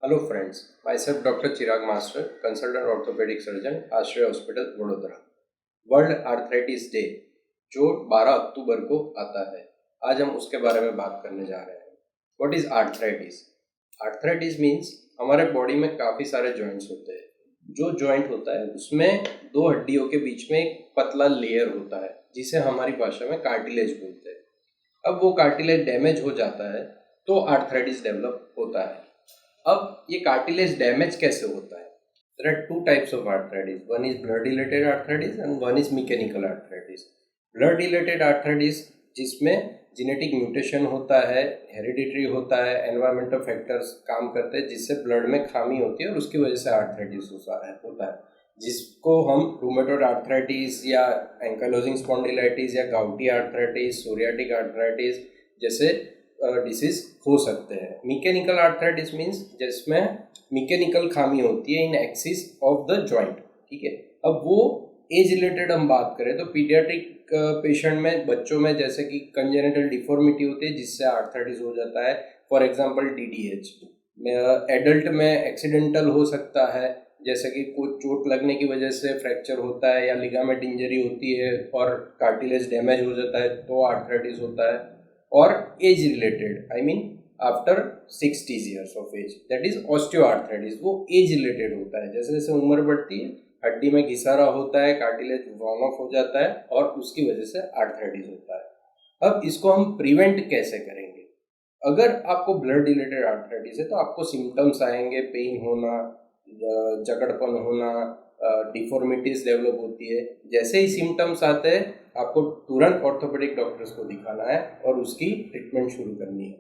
Hello friends, myself doctor चिराग master, consultant orthopaedic surgeon, आश्रय hospital Vadodara. World arthritis day जो 12 अक्टूबर को आता है, आज हम उसके बारे में बात करने जा रहे हैं। What is arthritis? Arthritis means हमारे बॉडी में काफ़ी सारे जॉइंट्स होते हैं। जो जॉइंट होता है उसमें दो हड्डियों के बीच में एक पतला लेयर होता है जिसे हमारी भाषा में कार्टिलेज बोलते हैं। अब वो कार्टिलेज डैमेज हो जाता है तो आर्थराइटिस डेवलप होता है। अब ये कार्टिलेज डैमेज कैसे होता है? There are two types of arthritis, one is blood related arthritis and one is mechanical arthritis. Blood related arthritis जिसमें जेनेटिक म्यूटेशन होता है, हेरिडिटरी होता है, एनवायरमेंटल फैक्टर्स काम करते हैं जिससे ब्लड में खामी होती है और उसकी वजह से आर्थराइटिस होता है, जिसको हम रूमेटॉइड आर्थराइटिस या एंकाइलोजिंग स्पॉन्डिलाइटिस या गाउटी आर्थराइटिस, सोरियाटिक आर्थराइटिस जैसे डिसीज हो सकते हैं। मैकेनिकल आर्थराइटिस मीन्स जिसमें मैकेनिकल खामी होती है इन एक्सिस ऑफ द जॉइंट। ठीक है, अब वो एज रिलेटेड हम बात करें तो पीडियाट्रिक पेशेंट में, बच्चों में जैसे कि कंजेनिटल डिफॉर्मिटी होती है जिससे आर्थराइटिस हो जाता है, फॉर एग्जांपल डीडीएच। एडल्ट में एक्सीडेंटल हो सकता है, जैसे कि कोई चोट लगने की वजह से फ्रैक्चर होता है या लिगामेंट इंजरी होती है और कार्टिलेज डैमेज हो जाता है तो आर्थराइटिस होता है। और age related, I mean after 60 years of age, that is osteoarthritis. वो एज रिलेटेड होता है, जैसे जैसे उम्र बढ़ती है हड्डी में घिसारा होता है, कार्टिलेज वॉर्म ऑफ हो जाता है और उसकी वजह से आर्थराइटिस होता है। अब इसको हम प्रिवेंट कैसे करेंगे? अगर आपको ब्लड रिलेटेड आर्थराइटिस है तो आपको सिम्टम्स आएंगे, पेन होना, जकड़पन होना, डिफॉर्मिटीज डेवलप होती है। जैसे ही सिम्टम्स आते हैं आपको तुरंत ऑर्थोपेडिक डॉक्टर्स को दिखाना है और उसकी ट्रीटमेंट शुरू करनी है,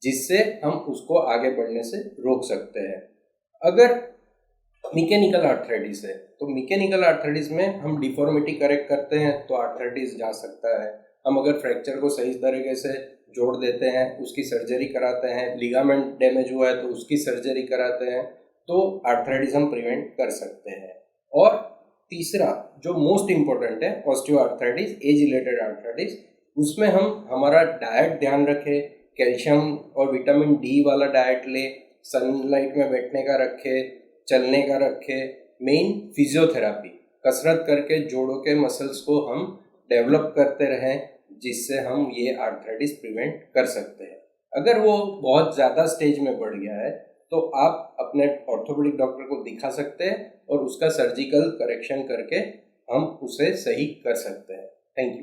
जिससे हम उसको आगे बढ़ने से रोक सकते हैं। अगर मैकेनिकल आर्थराइटिस है तो मैकेनिकल आर्थराइटिस में हम डिफॉर्मिटी करेक्ट करते हैं तो आर्थराइटिस जा सकता है। हम अगर फ्रैक्चर को सही तरीके से जोड़ देते हैं, उसकी सर्जरी कराते हैं, लिगामेंट डैमेज हुआ है तो उसकी सर्जरी कराते हैं, तो आर्थराइटिस हम प्रिवेंट कर सकते हैं। और तीसरा जो मोस्ट इम्पोर्टेंट है, ऑस्टियोआर्थराइटिस, एज रिलेटेड आर्थराइटिस, उसमें हम हमारा डाइट ध्यान रखें, कैल्शियम और विटामिन डी वाला डाइट ले, सनलाइट में बैठने का रखे, चलने का रखे, मेन फिजियोथेरापी, कसरत करके जोड़ों के मसल्स को हम डेवलप करते रहें, जिससे हम ये आर्थराइटिस प्रिवेंट कर सकते हैं। अगर वो बहुत ज़्यादा स्टेज में बढ़ गया है तो आप अपने ऑर्थोपेडिक डॉक्टर को दिखा सकते हैं और उसका सर्जिकल करेक्शन करके हम उसे सही कर सकते हैं। Thank you.